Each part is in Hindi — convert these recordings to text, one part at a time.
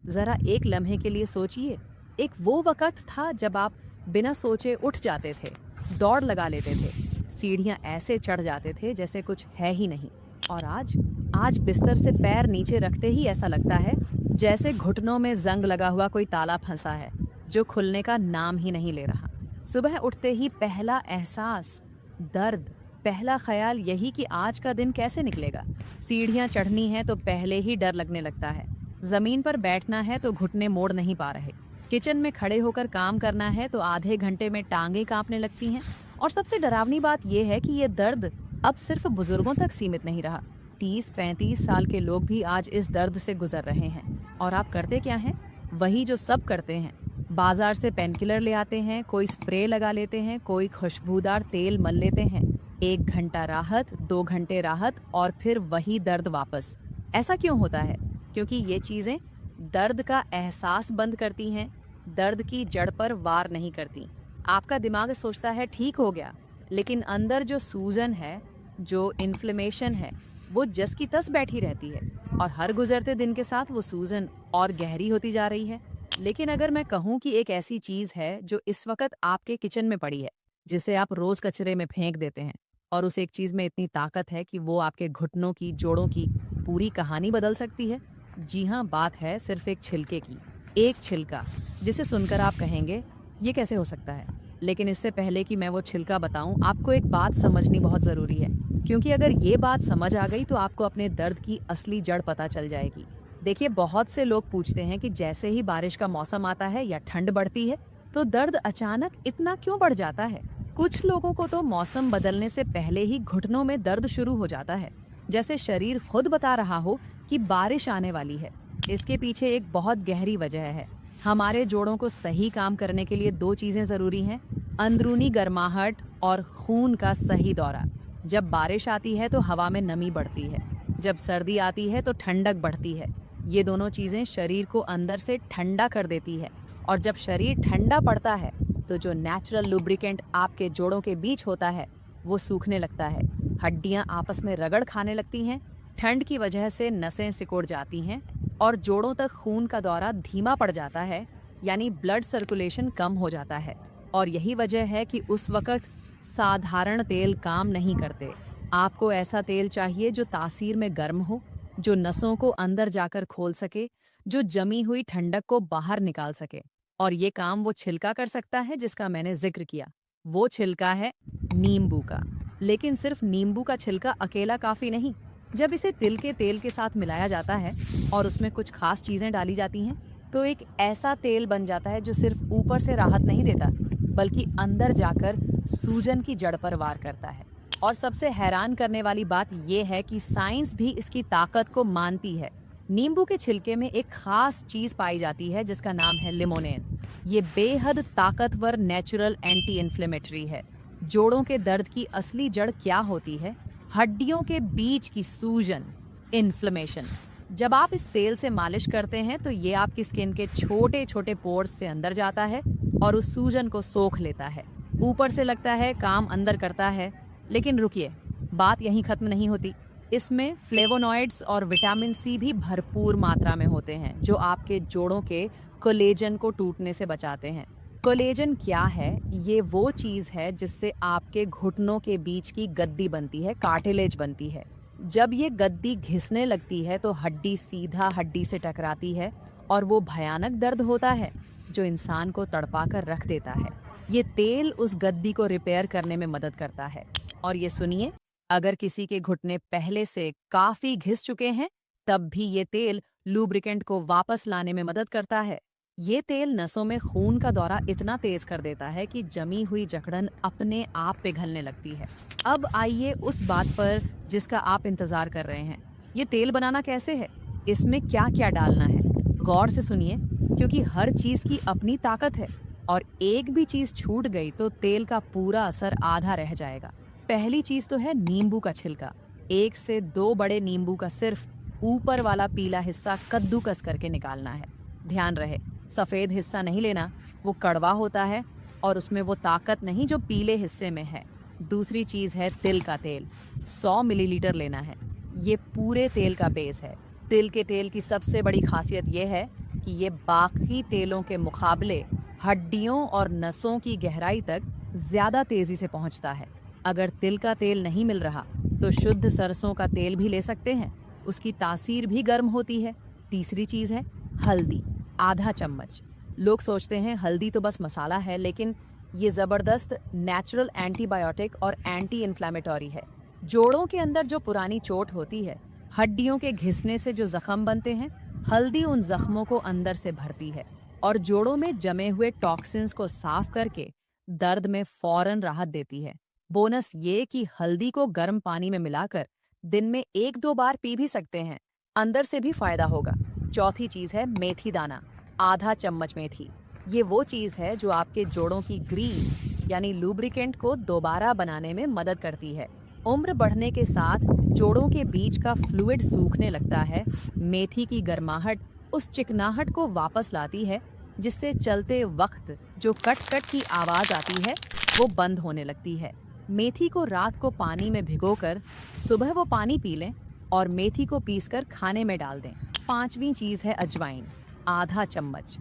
जरा एक लम्हे के लिए सोचिए, एक वो वक्त था जब आप बिना सोचे उठ जाते थे, दौड़ लगा लेते थे, सीढ़ियाँ ऐसे चढ़ जाते थे जैसे कुछ है ही नहीं। और आज आज बिस्तर से पैर नीचे रखते ही ऐसा लगता है जैसे घुटनों में जंग लगा हुआ कोई ताला फंसा है, जो खुलने का नाम ही नहीं ले रहा। सुबह उठते ही पहला एहसास दर्द, पहला ख्याल यही कि आज का दिन कैसे निकलेगा। सीढ़ियाँ चढ़नी है तो पहले ही डर लगने लगता है, जमीन पर बैठना है तो घुटने मोड़ नहीं पा रहे, किचन में खड़े होकर काम करना है तो आधे घंटे में टांगें कांपने लगती हैं। और सबसे डरावनी बात यह है कि ये दर्द अब सिर्फ बुजुर्गों तक सीमित नहीं रहा। 30-35 साल के लोग भी आज इस दर्द से गुजर रहे हैं। और आप करते क्या हैं? वही जो सब करते हैं, बाजार से पेनकिलर ले आते हैं, कोई स्प्रे लगा लेते हैं, कोई खुशबूदार तेल मल लेते हैं। 1 घंटा राहत, 2 घंटे राहत और फिर वही दर्द वापस। ऐसा क्यों होता है? क्योंकि ये चीज़ें दर्द का एहसास बंद करती हैं, दर्द की जड़ पर वार नहीं करती। आपका दिमाग सोचता है ठीक हो गया, लेकिन अंदर जो सूजन है, जो इन्फ्लेमेशन है, वो जस की तस बैठी रहती है। और हर गुजरते दिन के साथ वो सूजन और गहरी होती जा रही है। लेकिन अगर मैं कहूँ कि एक ऐसी चीज़ है जो इस वक्त आपके किचन में पड़ी है, जिसे आप रोज़ कचरे में फेंक देते हैं, और उस एक चीज़ में इतनी ताकत है कि वो आपके घुटनों की, जोड़ों की पूरी कहानी बदल सकती है। जी हाँ, बात है सिर्फ एक छिलके की। एक छिलका जिसे सुनकर आप कहेंगे ये कैसे हो सकता है। लेकिन इससे पहले कि मैं वो छिलका बताऊं, आपको एक बात समझनी बहुत ज़रूरी है, क्योंकि अगर ये बात समझ आ गई तो आपको अपने दर्द की असली जड़ पता चल जाएगी। देखिए, बहुत से लोग पूछते हैं कि जैसे ही बारिश का मौसम आता है या ठंड बढ़ती है तो दर्द अचानक इतना क्यों बढ़ जाता है। कुछ लोगों को तो मौसम बदलने से पहले ही घुटनों में दर्द शुरू हो जाता है, जैसे शरीर खुद बता रहा हो कि बारिश आने वाली है। इसके पीछे एक बहुत गहरी वजह है। हमारे जोड़ों को सही काम करने के लिए 2 चीज़ें ज़रूरी हैं, अंदरूनी गर्माहट और खून का सही दौरा। जब बारिश आती है तो हवा में नमी बढ़ती है, जब सर्दी आती है तो ठंडक बढ़ती है। ये दोनों चीज़ें शरीर को अंदर से ठंडा कर देती है। और जब शरीर ठंडा पड़ता है तो जो नेचुरल लुब्रिकेंट आपके जोड़ों के बीच होता है वो सूखने लगता है, हड्डियाँ आपस में रगड़ खाने लगती हैं, ठंड की वजह से नसें सिकुड़ जाती हैं और जोड़ों तक खून का दौरा धीमा पड़ जाता है, यानी ब्लड सर्कुलेशन कम हो जाता है। और यही वजह है कि उस वक्त साधारण तेल काम नहीं करते। आपको ऐसा तेल चाहिए जो तासीर में गर्म हो, जो नसों को अंदर जाकर खोल सके, जो जमी हुई ठंडक को बाहर निकाल सके। और ये काम वो छिलका कर सकता है जिसका मैंने जिक्र किया। वो छिलका है नींबू का। लेकिन सिर्फ नींबू का छिलका अकेला काफ़ी नहीं। जब इसे तिल के तेल के साथ मिलाया जाता है और उसमें कुछ खास चीज़ें डाली जाती हैं तो एक ऐसा तेल बन जाता है जो सिर्फ ऊपर से राहत नहीं देता, बल्कि अंदर जाकर सूजन की जड़ पर वार करता है। और सबसे हैरान करने वाली बात यह है कि साइंस भी इसकी ताकत को मानती है। नींबू के छिलके में एक खास चीज़ पाई जाती है जिसका नाम है लिमोनेन। ये बेहद ताकतवर नेचुरल एंटी इन्फ्लेमेटरी है। जोड़ों के दर्द की असली जड़ क्या होती है? हड्डियों के बीच की सूजन, इन्फ्लेमेशन। जब आप इस तेल से मालिश करते हैं तो ये आपकी स्किन के छोटे छोटे पोर्स से अंदर जाता है और उस सूजन को सोख लेता है। ऊपर से लगता है काम अंदर करता है, लेकिन रुकिए, बात यहीं खत्म नहीं होती। इसमें फ्लेवोनॉइड्स और विटामिन सी भी भरपूर मात्रा में होते हैं, जो आपके जोड़ों के कोलेजन को टूटने से बचाते हैं। कोलेजन क्या है? ये वो चीज़ है जिससे आपके घुटनों के बीच की गद्दी बनती है, कार्टिलेज बनती है। जब ये गद्दी घिसने लगती है तो हड्डी सीधा हड्डी से टकराती है और वो भयानक दर्द होता है जो इंसान को तड़पा कर रख देता है। ये तेल उस गद्दी को रिपेयर करने में मदद करता है। और ये सुनिए, अगर किसी के घुटने पहले से काफ़ी घिस चुके हैं, तब भी ये तेल लुब्रिकेंट को वापस लाने में मदद करता है। ये तेल नसों में खून का दौरा इतना तेज कर देता है कि जमी हुई जकड़न अपने आप पिघलने लगती है। अब आइए उस बात पर जिसका आप इंतज़ार कर रहे हैं। ये तेल बनाना कैसे है? इसमें क्या क्या डालना है? गौर से सुनिए, क्योंकि हर चीज़ की अपनी ताकत है और एक भी चीज़ छूट गई तो तेल का पूरा असर आधा रह जाएगा। पहली चीज़ तो है नींबू का छिलका। 1 से 2 बड़े नींबू का सिर्फ ऊपर वाला पीला हिस्सा कद्दूकस करके निकालना है। ध्यान रहे, सफ़ेद हिस्सा नहीं लेना, वो कड़वा होता है और उसमें वो ताकत नहीं जो पीले हिस्से में है। दूसरी चीज़ है तिल का तेल। 100 मिलीलीटर लेना है। ये पूरे तेल का बेस है। तिल के तेल की सबसे बड़ी खासियत ये है कि ये बाकी तेलों के मुकाबले हड्डियों और नसों की गहराई तक ज्यादा तेजी से पहुंचता है। अगर तिल का तेल नहीं मिल रहा तो शुद्ध सरसों का तेल भी ले सकते हैं, उसकी तासीर भी गर्म होती है। तीसरी चीज है हल्दी, आधा चम्मच। लोग सोचते हैं हल्दी तो बस मसाला है, लेकिन ये जबरदस्त नेचुरल एंटीबायोटिक और एंटी इन्फ्लेमेटरी है। जोड़ों के अंदर जो पुरानी चोट होती है, हड्डियों के घिसने से जो जख्म बनते हैं, हल्दी उन जख्मों को अंदर से भरती है और जोड़ों में जमे हुए टॉक्सिन्स को साफ करके दर्द में फौरन राहत देती है। बोनस ये कि हल्दी को गर्म पानी में मिलाकर दिन में 1-2 बार पी भी सकते हैं, अंदर से भी फायदा होगा। चौथी चीज है मेथी दाना, आधा चम्मच मेथी। ये वो चीज है जो आपके जोड़ों की ग्रीस यानी लुब्रिकेंट को दोबारा बनाने में मदद करती है। उम्र बढ़ने के साथ जोड़ों के बीच का फ्लूइड सूखने लगता है। मेथी की गर्माहट उस चिकनाहट को वापस लाती है, जिससे चलते वक्त जो कट कट की आवाज आती है वो बंद होने लगती है। मेथी को रात को पानी में भिगोकर सुबह वो पानी पी लें और मेथी को पीसकर खाने में डाल दें। पांचवी चीज है अजवाइन, आधा चम्मच।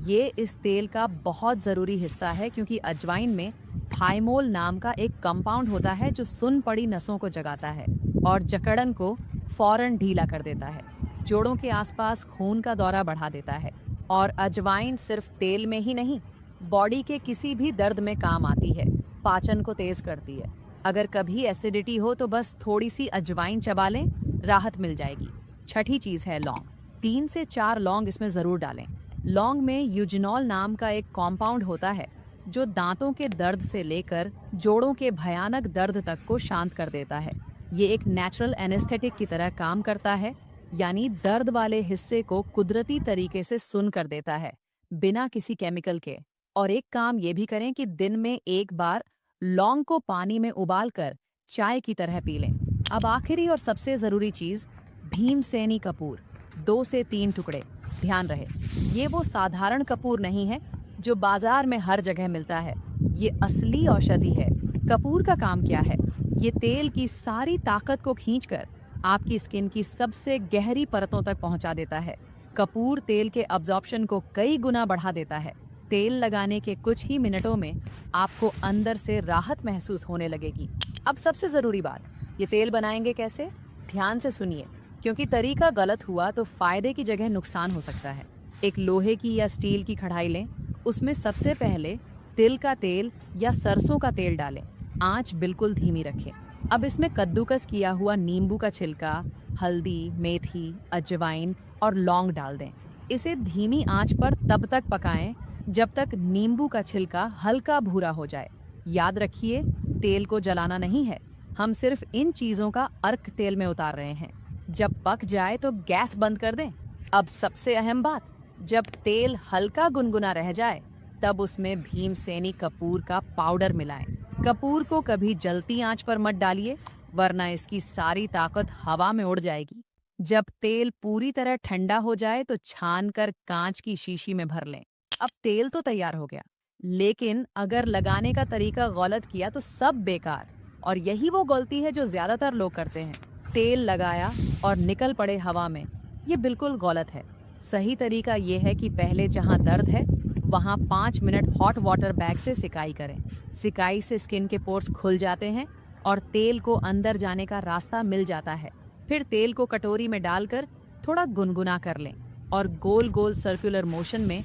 ये इस तेल का बहुत ज़रूरी हिस्सा है, क्योंकि अजवाइन में थाइमोल नाम का एक कंपाउंड होता है जो सुन पड़ी नसों को जगाता है और जकड़न को फौरन ढीला कर देता है। जोड़ों के आसपास खून का दौरा बढ़ा देता है। और अजवाइन सिर्फ तेल में ही नहीं, बॉडी के किसी भी दर्द में काम आती है, पाचन को तेज करती है। अगर कभी एसिडिटी हो तो बस थोड़ी सी अजवाइन चबा लें, राहत मिल जाएगी। छठी चीज़ है लौंग, 3 से 4 लौंग इसमें ज़रूर डालें। लौंग में यूजिनॉल नाम का एक कॉम्पाउंड होता है जो दांतों के दर्द से लेकर जोड़ों के भयानक दर्द तक को शांत कर देता है। ये एक नेचुरल एनेस्थेटिक की तरह काम करता है, यानी दर्द वाले हिस्से को कुदरती तरीके से सुन कर देता है, बिना किसी केमिकल के। और एक काम ये भी करें कि दिन में 1 बार लौंग को पानी में उबालकर चाय की तरह पी लें। अब आखिरी और सबसे ज़रूरी चीज़ भीमसेनी कपूर, 2 से 3 टुकड़े। ध्यान रहे, ये वो साधारण कपूर नहीं है जो बाजार में हर जगह मिलता है। ये असली औषधि है। कपूर का काम क्या है? ये तेल की सारी ताकत को खींचकर आपकी स्किन की सबसे गहरी परतों तक पहुंचा देता है। कपूर तेल के अब्जॉर्प्शन को कई गुना बढ़ा देता है। तेल लगाने के कुछ ही मिनटों में आपको अंदर से राहत महसूस होने लगेगी। अब सबसे ज़रूरी बात, ये तेल बनाएंगे कैसे? ध्यान से सुनिए, क्योंकि तरीका गलत हुआ तो फायदे की जगह नुकसान हो सकता है। एक लोहे की या स्टील की कढ़ाई लें, उसमें सबसे पहले तिल का तेल या सरसों का तेल डालें। आंच बिल्कुल धीमी रखें। अब इसमें कद्दूकस किया हुआ नींबू का छिलका, हल्दी, मेथी, अजवाइन और लौंग डाल दें। इसे धीमी आंच पर तब तक पकाएं जब तक नींबू का छिलका हल्का भूरा हो जाए। याद रखिए, तेल को जलाना नहीं है, हम सिर्फ इन चीज़ों का अर्क तेल में उतार रहे हैं। जब पक जाए तो गैस बंद कर दें। अब सबसे अहम बात, जब तेल हल्का गुनगुना रह जाए तब उसमें भीमसेनी कपूर का पाउडर मिलाएं। कपूर को कभी जलती आंच पर मत डालिए, वरना इसकी सारी ताकत हवा में उड़ जाएगी। जब तेल पूरी तरह ठंडा हो जाए तो छान कर कांच की शीशी में भर लें। अब तेल तो तैयार हो गया, लेकिन अगर लगाने का तरीका गलत किया तो सब बेकार। और यही वो गलती है जो ज्यादातर लोग करते हैं। तेल लगाया और निकल पड़े हवा में। ये बिल्कुल गलत है। सही तरीका ये है कि पहले जहाँ दर्द है वहाँ 5 मिनट हॉट वाटर बैग से सिकाई करें। सिकाई से स्किन के पोर्स खुल जाते हैं और तेल को अंदर जाने का रास्ता मिल जाता है। फिर तेल को कटोरी में डालकर थोड़ा गुनगुना कर लें और गोल गोल सर्कुलर मोशन में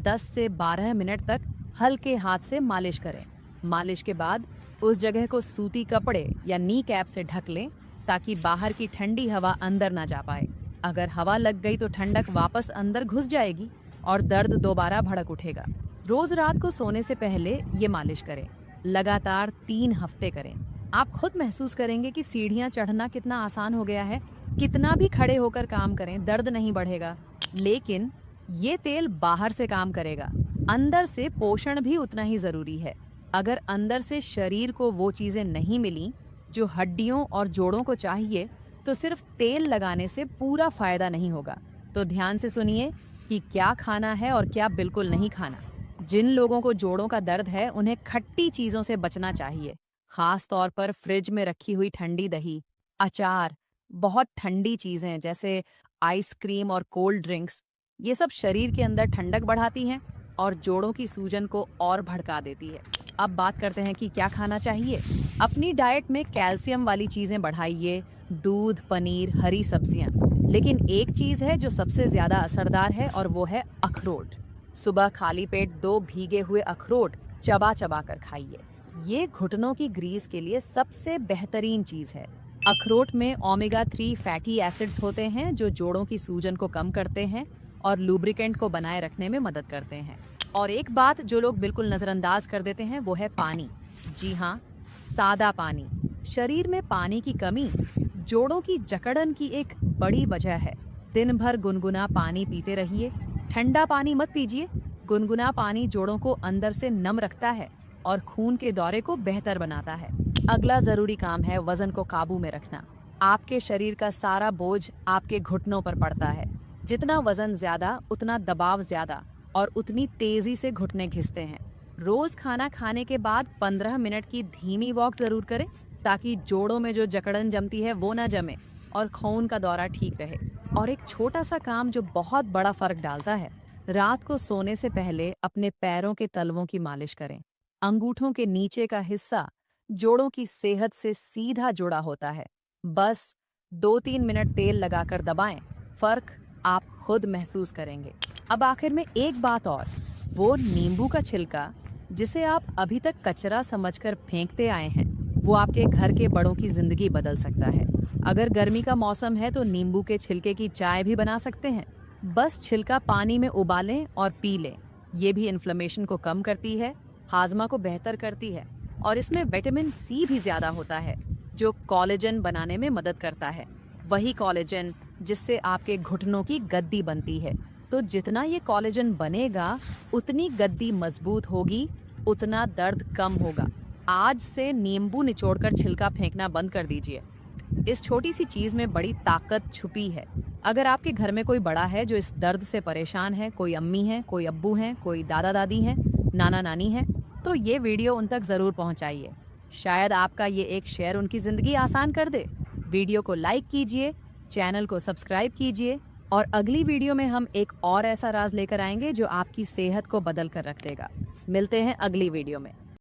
10 से 12 मिनट तक हल्के हाथ से मालिश करें। मालिश के बाद उस जगह को सूती कपड़े या नी कैप से ढक लें, ताकि बाहर की ठंडी हवा अंदर ना जा पाए। अगर हवा लग गई तो ठंडक वापस अंदर घुस जाएगी और दर्द दोबारा भड़क उठेगा। रोज रात को सोने से पहले ये मालिश करें। लगातार 3 हफ्ते करें। आप खुद महसूस करेंगे कि सीढ़ियाँ चढ़ना कितना आसान हो गया है। कितना भी खड़े होकर काम करें, दर्द नहीं बढ़ेगा। लेकिन ये तेल बाहर से काम करेगा, अंदर से पोषण भी उतना ही ज़रूरी है। अगर अंदर से शरीर को वो चीज़ें नहीं मिली जो हड्डियों और जोड़ों को चाहिए, तो सिर्फ तेल लगाने से पूरा फायदा नहीं होगा। तो ध्यान से सुनिए कि क्या खाना है और क्या बिल्कुल नहीं खाना। जिन लोगों को जोड़ों का दर्द है, उन्हें खट्टी चीज़ों से बचना चाहिए, खास तौर पर फ्रिज में रखी हुई ठंडी दही, अचार, बहुत ठंडी चीज़ें जैसे आइसक्रीम और कोल्ड ड्रिंक्स ये सब शरीर के अंदर ठंडक बढ़ाती हैं और जोड़ों की सूजन को और भड़का देती है। अब बात करते हैं कि क्या खाना चाहिए। अपनी डाइट में कैल्शियम वाली चीज़ें बढ़ाइए, दूध, पनीर, हरी सब्जियां। लेकिन एक चीज़ है जो सबसे ज़्यादा असरदार है और वो है अखरोट। सुबह खाली पेट 2 भीगे हुए अखरोट चबा चबा कर खाइए। ये घुटनों की ग्रीस के लिए सबसे बेहतरीन चीज़ है। अखरोट में ओमेगा 3 फैटी एसिड्स होते हैं जो जोड़ों की सूजन को कम करते हैं और लुब्रिकेंट को बनाए रखने में मदद करते हैं। और एक बात जो लोग बिल्कुल नज़रअंदाज कर देते हैं वो है पानी। जी हाँ, सादा पानी। शरीर में पानी की कमी जोड़ों की जकड़न की एक बड़ी वजह है। दिन भर गुनगुना पानी पीते रहिए। ठंडा पानी मत पीजिए। गुनगुना पानी जोड़ों को अंदर से नम रखता है और खून के दौरे को बेहतर बनाता है। अगला ज़रूरी काम है वज़न को काबू में रखना। आपके शरीर का सारा बोझ आपके घुटनों पर पड़ता है। जितना वज़न ज़्यादा उतना दबाव ज़्यादा और उतनी तेज़ी से घुटने घिसते हैं। रोज़ खाना खाने के बाद 15 मिनट की धीमी वॉक ज़रूर करें ताकि जोड़ों में जो जकड़न जमती है वो ना जमे और खून का दौरा ठीक रहे। और एक छोटा सा काम जो बहुत बड़ा फ़र्क डालता है, रात को सोने से पहले अपने पैरों के तलवों की मालिश करें। अंगूठों के नीचे का हिस्सा जोड़ों की सेहत से सीधा जुड़ा होता है। बस 2-3 मिनट तेल लगाकर दबाएं, फ़र्क आप खुद महसूस करेंगे। अब आखिर में एक बात और, वो नींबू का छिलका जिसे आप अभी तक कचरा समझकर फेंकते आए हैं, वो आपके घर के बड़ों की जिंदगी बदल सकता है। अगर गर्मी का मौसम है तो नींबू के छिलके की चाय भी बना सकते हैं। बस छिलका पानी में उबालें और पी लें। ये भी इन्फ्लेमेशन को कम करती है, हाजमा को बेहतर करती है और इसमें विटामिन सी भी ज़्यादा होता है जो कोलेजन बनाने में मदद करता है। वही कोलेजन जिससे आपके घुटनों की गद्दी बनती है। तो जितना ये कोलेजन बनेगा उतनी गद्दी मजबूत होगी, उतना दर्द कम होगा। आज से नींबू निचोड़कर छिलका फेंकना बंद कर दीजिए। इस छोटी सी चीज़ में बड़ी ताकत छुपी है। अगर आपके घर में कोई बड़ा है जो इस दर्द से परेशान है, कोई अम्मी है, कोई अब्बू हैं, कोई दादा दादी हैं, नाना नानी हैं, तो ये वीडियो उन तक ज़रूर पहुंचाइए। शायद आपका ये एक शेयर उनकी ज़िंदगी आसान कर दे। वीडियो को लाइक कीजिए, चैनल को सब्सक्राइब कीजिए और अगली वीडियो में हम एक और ऐसा राज लेकर आएंगे जो आपकी सेहत को बदल कर रख देगा। मिलते हैं अगली वीडियो में।